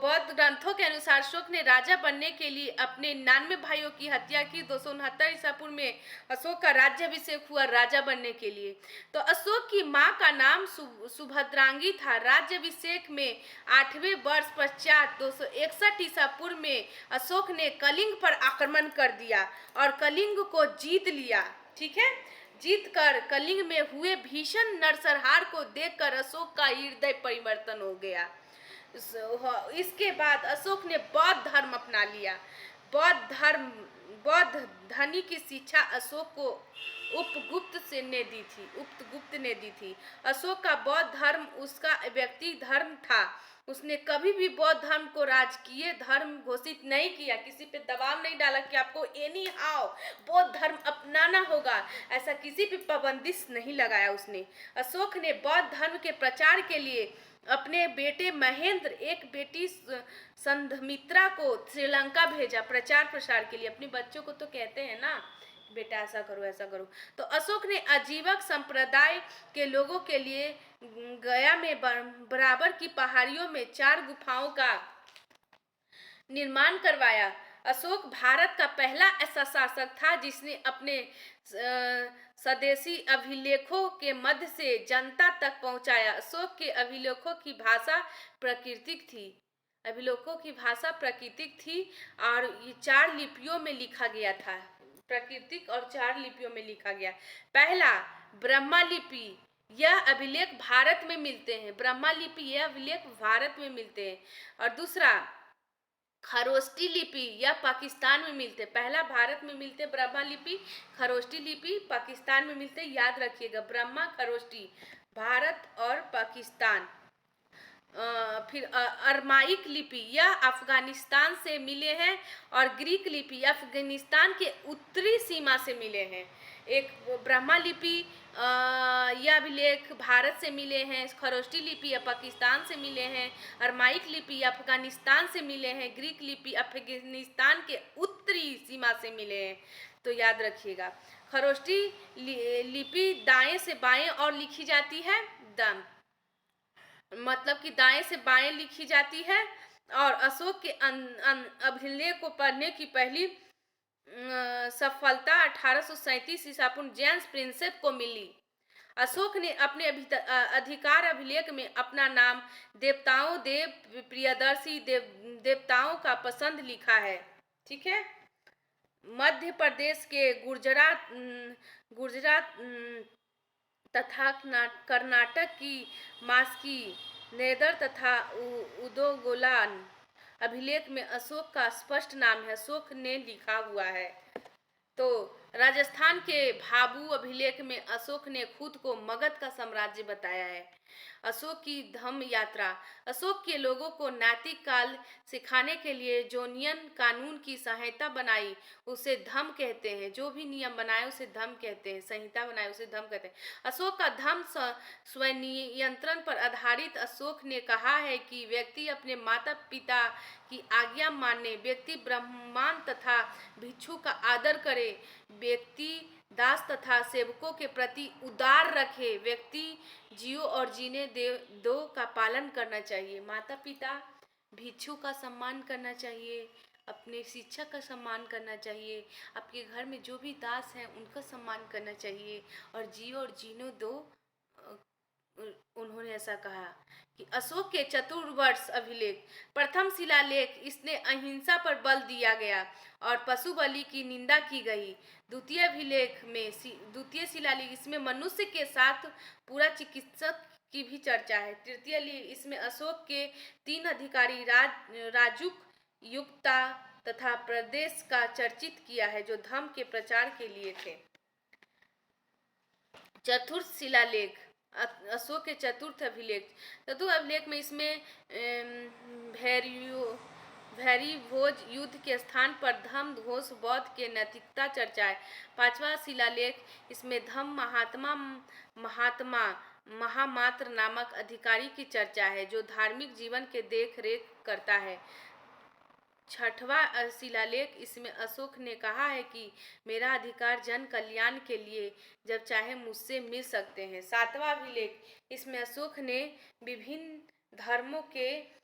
बौद्ध ग्रंथों के अनुसार अशोक ने राजा बनने के लिए अपने 99 भाइयों की हत्या की। 269 ईसा पूर्व में अशोक का राज्याभिषेक हुआ राजा बनने के लिए। तो अशोक की मां का नाम सुभद्रांगी था। राज्याभिषेक में 8वें वर्ष पश्चात 261 ईसा पूर्व में अशोक ने कलिंग पर आक्रमण कर दिया और कलिंग को जीत लिया। ठीक है, जीत कर कलिंग में हुए भीषण नरसंहार को देखकर अशोक का हृदय परिवर्तन हो गया। इसके बाद अशोक ने बौद्ध धर्म अपना लिया। बौद्ध धनी की शिक्षा अशोक को उपगुप्त ने दी थी। अशोक का बौद्ध धर्म उसका व्यक्ति धर्म था। उसने कभी भी बौद्ध धर्म को राजकीय धर्म घोषित नहीं किया, किसी पे दबाव नहीं डाला कि आपको एनी हाउ बौद्ध धर्म अपनाना होगा, ऐसा किसी पे पाबंदिश नहीं लगाया उसने। अशोक ने बौद्ध धर्म के प्रचार के लिए अपने बेटे महेंद्र, एक बेटी संघमित्रा को श्रीलंका भेजा प्रचार प्रसार के लिए। अपने बच्चों को तो कहते हैं ना बेटा ऐसा करो ऐसा करो। तो अशोक ने आजीवक संप्रदाय के लोगों के लिए गया में बराबर की पहाड़ियों में 4 गुफाओं का निर्माण करवाया। अशोक भारत का पहला ऐसा शासक था जिसने अपने स्वदेशी अभिलेखों के मध्य से जनता तक पहुंचाया। अशोक के अभिलेखों की भाषा प्राकृतिक थी और ये 4 लिपियों में लिखा गया था। प्राकृतिक और 4 लिपियों में लिखा गया। पहला ब्रह्मा लिपि, यह अभिलेख भारत में मिलते हैं। ब्रह्मा लिपि यह अभिलेख भारत में मिलते हैं। और दूसरा खरोष्टी लिपि, यह पाकिस्तान में मिलते। पहला भारत में मिलते ब्रह्मा लिपि, खरोष्टी लिपि पाकिस्तान में मिलते। याद रखिएगा, ब्रह्मा खरोष्टी भारत और पाकिस्तान। फिर अरमाइक लिपि, यह अफगानिस्तान से मिले हैं। और ग्रीक लिपि अफगानिस्तान के उत्तरी सीमा से मिले हैं। एक ब्रह्मा लिपि यह अभिलेख भारत से मिले हैं। खरोष्टी लिपि पाकिस्तान से मिले हैं। अरमाइक लिपि अफगानिस्तान से मिले हैं। ग्रीक लिपि अफगानिस्तान के उत्तरी सीमा से मिले हैं। तो याद रखिएगा, खरोष्टी लिपि दाएं से बाएं और लिखी जाती है। मतलब कि दाएं से बाएं लिखी जाती है। और अशोक के अभिलेख को पढ़ने की पहली सफलता 1837 ईसा पूर्व जेम्स प्रिंसेप को मिली। अशोक ने अपने अधिकार अभिलेख में अपना नाम देवताओं, देव प्रियदर्शी देवताओं का पसंद लिखा है। ठीक है, मध्य प्रदेश के गुजरात तथा कर्नाटक की मास्की नेदर तथा उदोगोलान अभिलेख में अशोक का स्पष्ट नाम है, अशोक ने लिखा हुआ है। तो राजस्थान के भाभू अभिलेख में अशोक ने खुद को मगध का साम्राज्य बताया है। अशोक की धम्म यात्रा, अशोक के लोगों को नैतिक काल सिखाने के लिए जो नियम कानून की संहिता बनाई उसे धम्म कहते हैं। जो भी नियम बनाए उसे धम्म कहते हैं, संहिता बनाए उसे धम्म कहते हैं। अशोक का धम्म स्वनियंत्रण पर आधारित। अशोक ने कहा है कि व्यक्ति अपने माता पिता की आज्ञा माने, व्यक्ति ब्राह्मण तथा भिक्षु का आदर करे, व्यक्ति दास तथा सेवकों के प्रति उदार रखे, व्यक्ति जियो और जीने दो का पालन करना चाहिए। माता पिता भिक्षु का सम्मान करना चाहिए, अपने शिक्षक का सम्मान करना चाहिए, आपके घर में जो भी दास हैं उनका सम्मान करना चाहिए और जियो और जीने दो। उन्होंने ऐसा कहा कि अशोक के चतुर्वर्ष अभिलेख, प्रथम शिलालेख, इसने अहिंसा पर बल दिया गया और पशु बलि की निंदा की गई। द्वितीय अभिलेख में द्वितीय शिलालेख, इसमें मनुष्य के साथ पूरा चिकित्सक की भी चर्चा है। तृतीय इसमें अशोक के 3 अधिकारी राजुक, युक्ता तथा प्रदेश का चर्चित किया है जो धर्म के प्रचार के लिए थे। चतुर्थ शिलालेख, अशोक के चतुर्थ अभिलेख में इसमें भैरी भोज युद्ध के स्थान पर धम्म घोष बौद्ध के नैतिकता चर्चा है। 5वां शिलालेख, इसमें धम्म महात्मा महामात्र नामक अधिकारी की चर्चा है जो धार्मिक जीवन के देख रेख करता है। 6वां शिलालेख, इसमें अशोक ने कहा है कि मेरा अधिकार जन कल्याण के लिए जब चाहे मुझसे मिल सकते हैं। 7वां अभिलेख, इसमें अशोक ने विभिन्न धर्मों के